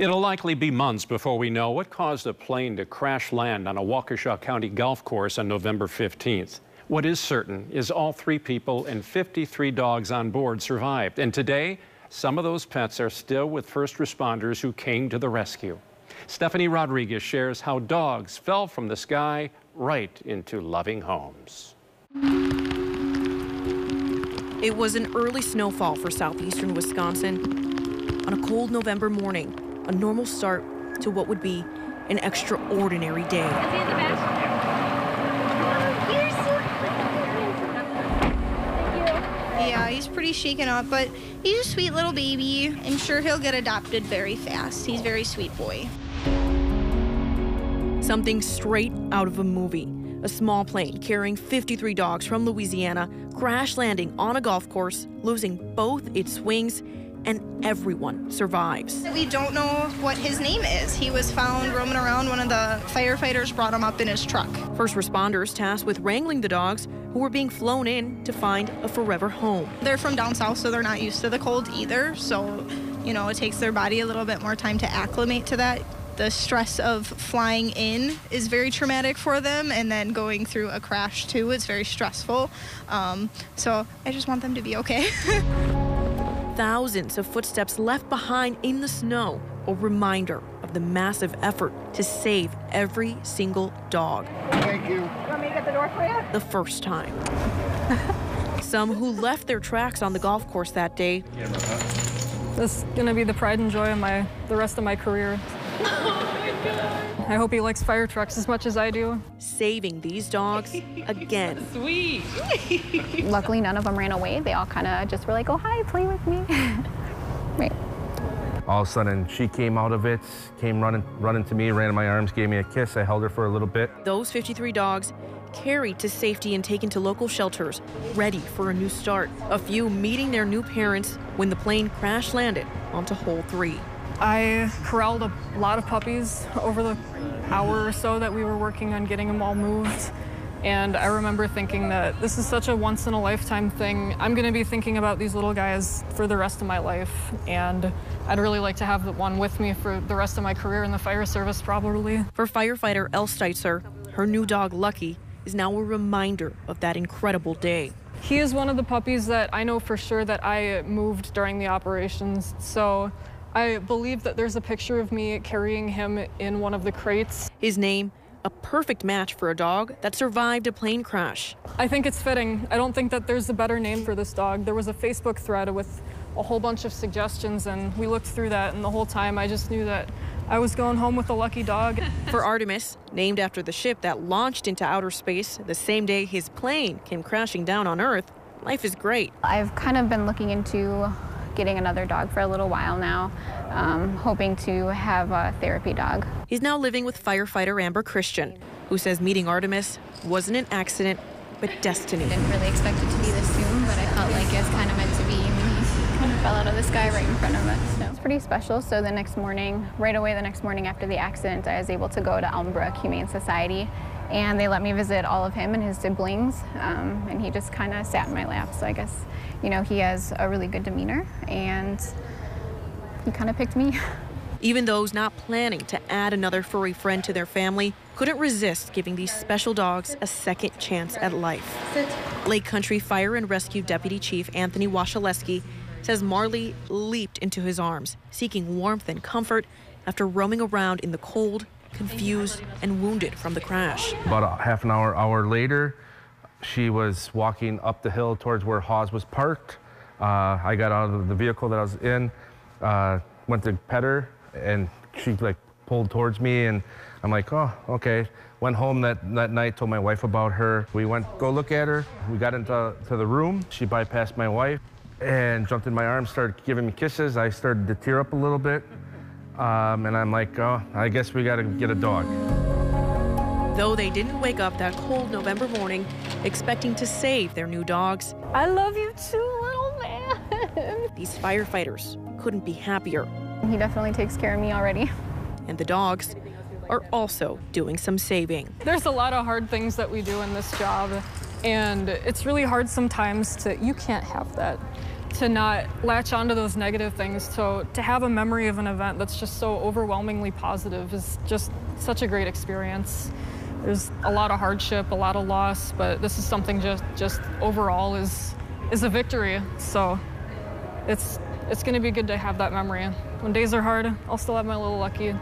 It'll likely be months before we know what caused a plane to crash land on a Waukesha County golf course on November 15th. What is certain is all 3 people and 53 dogs on board survived. And today, some of those pets are still with first responders who came to the rescue. Stephanie Rodriguez shares how dogs fell from the sky right into loving homes. It was an early snowfall for southeastern Wisconsin. On a cold November morning, a normal start to what would be an extraordinary day. Yeah, he's pretty shaken up, but he's a sweet little baby. I'm sure he'll get adopted very fast. He's a very sweet boy. Something straight out of a movie. A small plane carrying 53 dogs from Louisiana crash landing on a golf course, losing both its wings, and everyone survives. We don't know what his name is. He was found roaming around. One of the firefighters brought him up in his truck. First responders tasked with wrangling the dogs who were being flown in to find a forever home. They're from down south, so they're not used to the cold either. So, you know, it takes their body a little bit more time to acclimate to that. The stress of flying in is very traumatic for them, and then going through a crash too is very stressful. So I just want them to be okay. Thousands of footsteps left behind in the snow, a reminder of the massive effort to save every single dog. Thank you. You want me to get the door for you? The first time. Some who left their tracks on the golf course that day. This is going to be the pride and joy of the rest of my career. I hope he likes fire trucks as much as I do. Saving these dogs again. Sweet. Luckily, none of them ran away. They all kind of just were like, oh, hi, play with me. Right. All of a sudden, she came out of it, came running to me, ran in my arms, gave me a kiss. I held her for a little bit. Those 53 dogs carried to safety and taken to local shelters, ready for a new start. A few meeting their new parents when the plane crash landed onto hole 3. I corralled a lot of puppies over the hour or so that we were working on getting them all moved. And I remember thinking that this is such a once-in-a-lifetime thing. I'm going to be thinking about these little guys for the rest of my life. And I'd really like to have the one with me for the rest of my career in the fire service, probably. For firefighter Elle Steitzer, her new dog, Lucky, is now a reminder of that incredible day. He is one of the puppies that I know for sure that I moved during the operations. So I believe that there's a picture of me carrying him in one of the crates. His name, a perfect match for a dog that survived a plane crash. I think it's fitting. I don't think that there's a better name for this dog. There was a Facebook thread with a whole bunch of suggestions, and we looked through that, and the whole time I just knew that I was going home with a lucky dog. For Artemis, named after the ship that launched into outer space the same day his plane came crashing down on Earth, life is great. I've kind of been looking into getting another dog for a little while now, hoping to have a therapy dog. He's now living with firefighter Amber Christian, who says meeting Artemis wasn't an accident, but destiny. I didn't really expect it to be this soon, but I felt like it was kind of meant to be. He kind of fell out of the sky right in front of us. So it's pretty special. So the next morning, right away the next morning after the accident, I was able to go to Elmbrook Humane Society, and they let me visit all of him and his siblings, and he just kind of sat in my lap. So I guess, you know, he has a really good demeanor, and he kind of picked me. Even those not planning to add another furry friend to their family couldn't resist giving these special dogs a second chance at life. Lake Country Fire and Rescue Deputy Chief Anthony Washaleski says Marley leaped into his arms, seeking warmth and comfort after roaming around in the cold, confused and wounded from the crash. About a half an hour later, she was walking up the hill towards where Hawes was parked. I got out of the vehicle that I was in, went to pet her, and she pulled towards me, and I'm like, oh, okay. Went home that night, told my wife about her. We went go look at her. We got into the room. She bypassed my wife and jumped in my arms, started giving me kisses. I started to tear up a little bit, and I'm like, oh, I guess we got to get a dog. Though they didn't wake up that cold November morning expecting to save their new dogs, I love you too, little man. These firefighters couldn't be happier. He definitely takes care of me already. And the dogs are also doing some saving. There's a lot of hard things that we do in this job, and it's really hard sometimes you can't have that. to not latch onto those negative things. So to have a memory of an event that's just so overwhelmingly positive is just such a great experience. There's a lot of hardship, a lot of loss, but this is something just overall is a victory. So it's going to be good to have that memory. When days are hard, I'll still have my little Lucky.